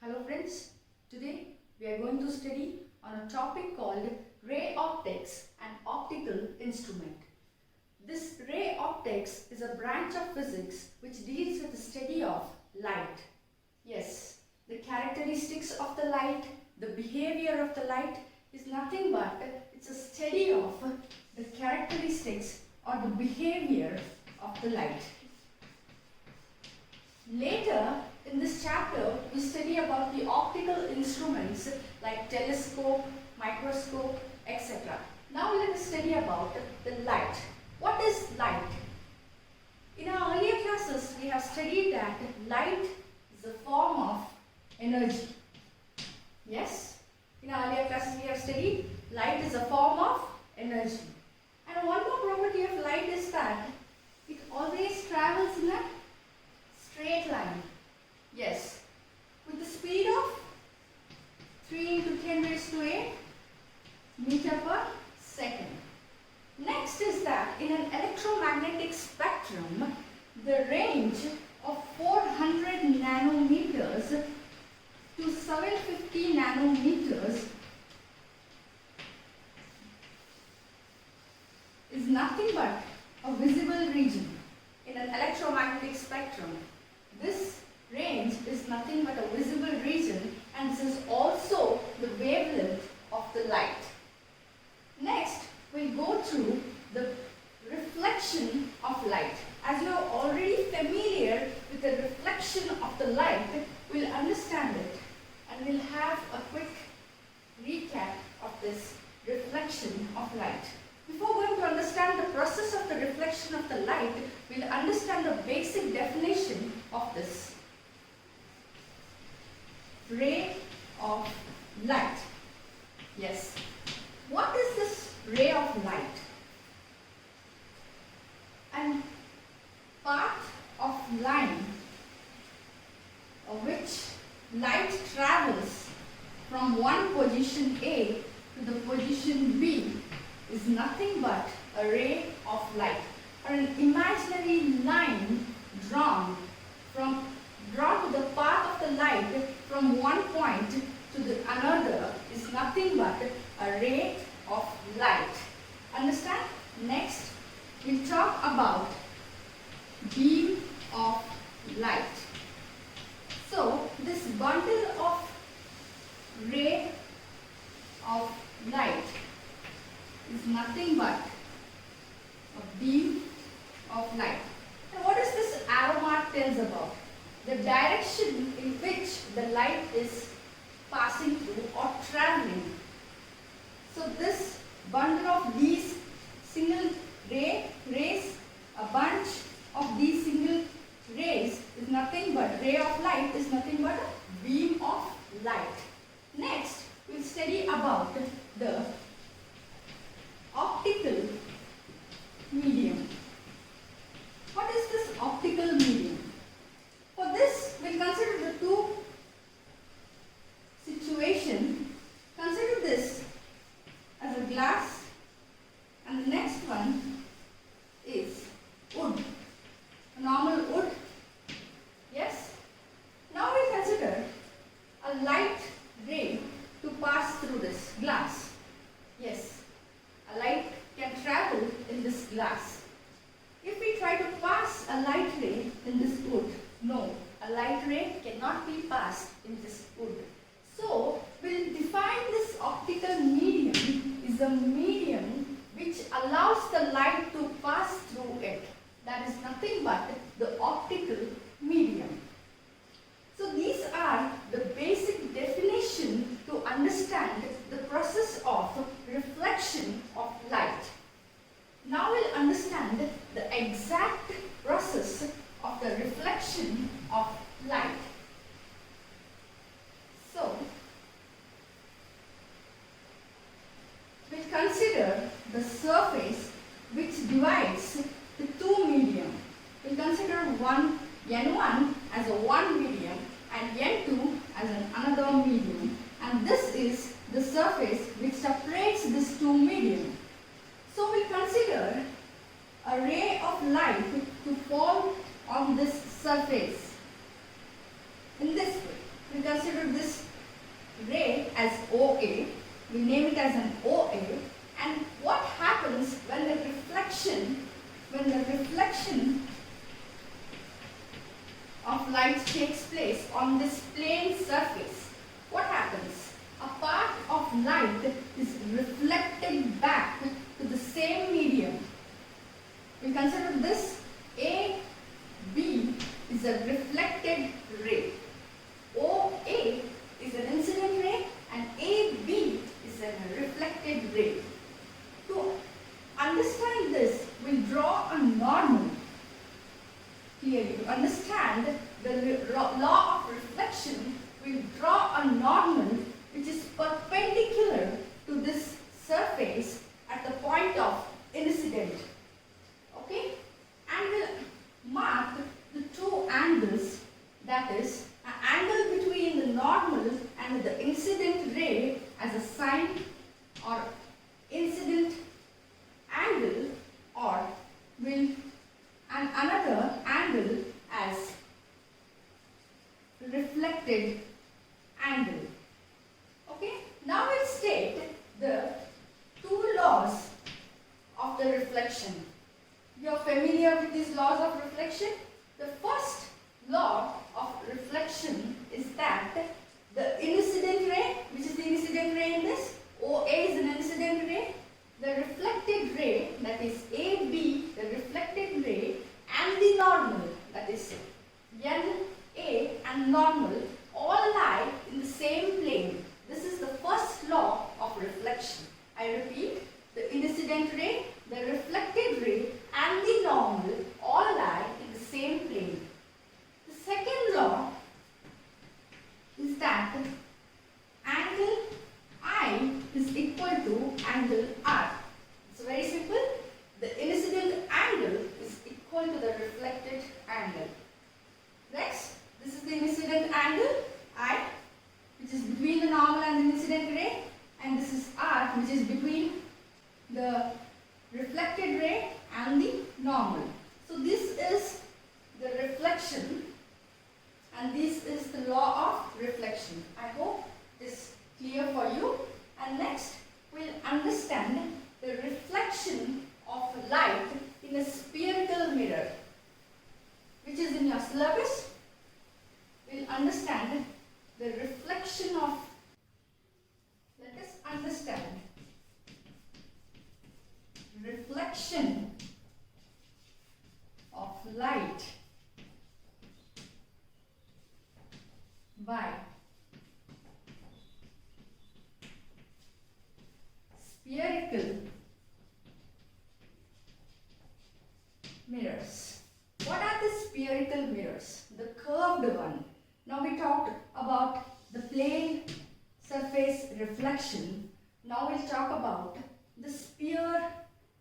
Hello friends, today we are going to study on a topic called ray optics and optical instrument. This ray optics is a branch of physics which deals with the study of light. Yes, the characteristics of the light, the behavior of the light is nothing but it's a study of the characteristics or the behavior of the light. Later in this chapter, we study about the optical instruments like telescope, microscope, etc. Now let us study about the light. What is light? In our earlier classes, we have studied that light is a form of energy. Yes? In our earlier classes, we have studied light is a form of energy. And one more property of light is that it always travels in a straight line. Yes, with the speed of 3 into 10 raised to 8 meter per second. Next is that in an electromagnetic spectrum, the range of 400 nanometers to 750 nanometers is nothing but a visible region. In an electromagnetic spectrum, this range is nothing but a visible region, and this is also the wavelength of the light. Next, we'll go through the reflection of light. As you are already familiar with the reflection of the light, we'll understand it and we'll have a quick recap of this reflection of light. Before going to understand the process of the reflection of the light, we'll understand the basic definition of this. Ray of light. Yes. What is this ray of light? And part of line of which light travels from one position A to the position B is nothing but a ray of light, or an imaginary line drawn to the path of the light from one point to the another is nothing but a ray of light. Understand? Next, we'll talk about beam of light. So, this bundle of ray of light is nothing but a beam of light. Now, what does this arrow mark tells about? The direction in which the light is passing through or traveling. So this bundle of these single rays, a bunch of these single rays is nothing but, ray of light is nothing but a beam of light. Next, we'll study about the optical medium. What is this optical medium? For this, we'll consider the two situations. Consider this as a glass, and the next one is wood, a normal wood. Yes? Now we consider a light ray to pass through this glass. Yes, a light can travel in this glass. If we try to pass a light ray in this wood, no, a light ray cannot be passed in this wood. So, we'll define this optical medium is a medium which allows the light to pass through it. That is nothing but the optical medium. So, these are the basic definition to understand the process of reflection of light. Now we'll understand the exact process of the reflection of light. So, we'll consider the surface which divides the two medium. We'll consider N1 as a one medium and N2 as another medium, and this is the surface which separates these two medium. So we'll consider a ray of light to fall on this surface in this way. We consider light takes place on this plane surface, what happens? A part of light is reflected back to the same medium. We consider this A, B is a reflected ray. OA is an incident ray and AB is a reflected ray. To understand this, we'll draw a normal. Clearly, to understand the law of reflection, we'll draw a normal which is perpendicular to this surface at the point of incident. Okay? And we'll mark the two angles, that is, an angle between the normal and the incident ray as a sine or incident angle, or will and another angle as reflected angle. Okay, now we'll state the two laws of the reflection. You are familiar with these laws of reflection? The first law of reflection is that the incident ray, which is the incident ray in this, OA is an incident ray, the reflected ray, that is AB, the reflected ray, and the normal, that is NA and normal, all lie in the same plane. This is the first law of reflection. I repeat, the incident ray, the reflected ray, and the normal all lie in the same plane. The second law is that angle I is equal to angle R. It's very simple. The incident angle is equal to the reflected angle. Next, this is the incident angle I, which is between the normal and the incident ray, and this is R, which is between the reflected ray and the normal. So this is the reflection, and this is the law of reflection. I hope this is clear for you. And next, we'll understand the reflection of light in a spherical mirror, which is in your syllabus. We'll understand the reflection of, let us understand reflection of light by spherical mirrors. What are the spherical mirrors? The curved one. Now we talked about the plane surface reflection. Now we'll talk about the sphere.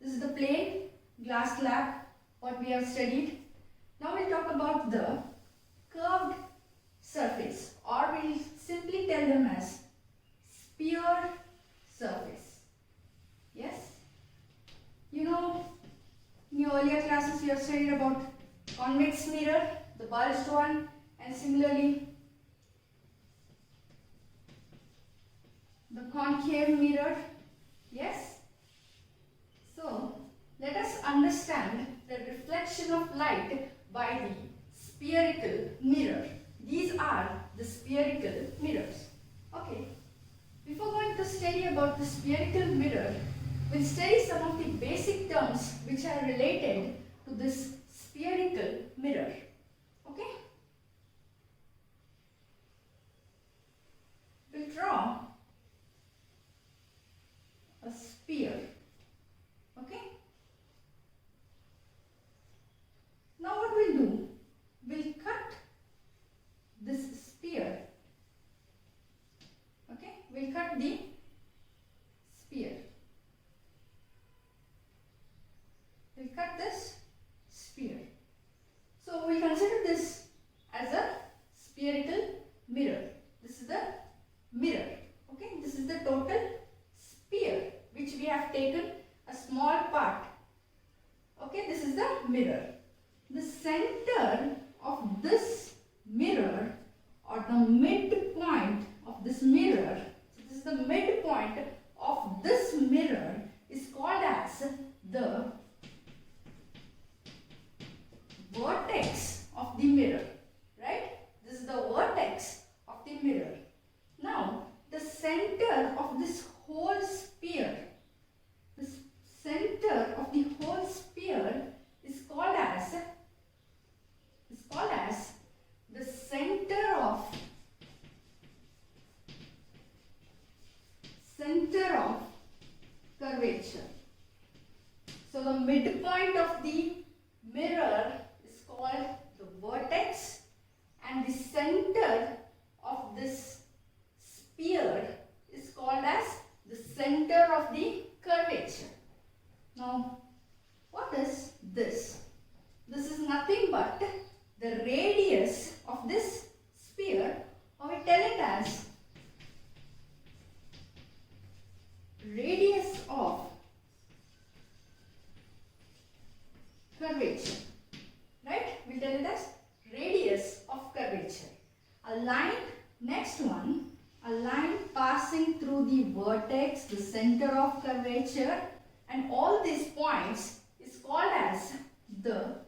This is the plane glass slab, what we have studied. Now we'll talk about the curved surface, or we'll simply tell them as sphere surface. Yes? You know, in your earlier classes you have studied about convex mirror, the bulged one, and similarly the concave mirror. Yes? So, let us understand the reflection of light by the spherical mirror. These are the spherical mirrors. Okay. Before going to study about the spherical mirror, we'll study some of the basic terms which are related to this spherical mirror. Okay? We'll draw a sphere. Okay? Now what we'll do, we'll cut this sphere. Okay? We'll cut the sphere. We'll cut this sphere. So we'll consider this as a spherical mirror. This is the mirror. Okay? This is the total sphere which we have taken a small part. Okay? This is the mirror. The center of this mirror, or the midpoint of this mirror, so this is the midpoint of this mirror, is called as the vertex of the mirror, right? but the radius of this sphere, or we tell it as radius of curvature, right? We tell it as radius of curvature. A line, next one, a line passing through the vertex, the center of curvature, and all these points is called as the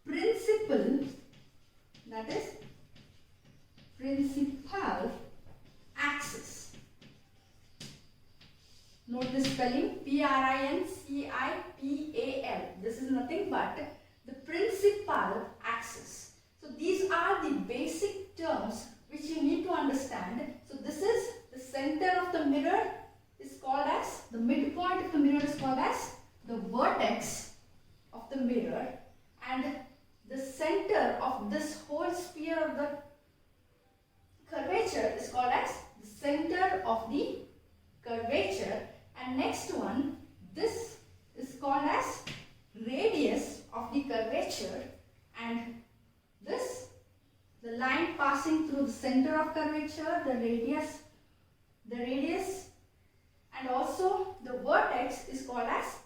principal, that is principal axis. Note the spelling, P-R-I-N-C-I-P-A-L. This is nothing but the principal axis. So these are the basic terms which you need to understand. So this is the center of the mirror is called as, the midpoint of the mirror is called as the vertex of the mirror, and the center of this whole sphere of the curvature is called as the center of the curvature. And next one, this is called as radius of the curvature, and this, the line passing through the center of curvature, the radius, and also the vertex is called as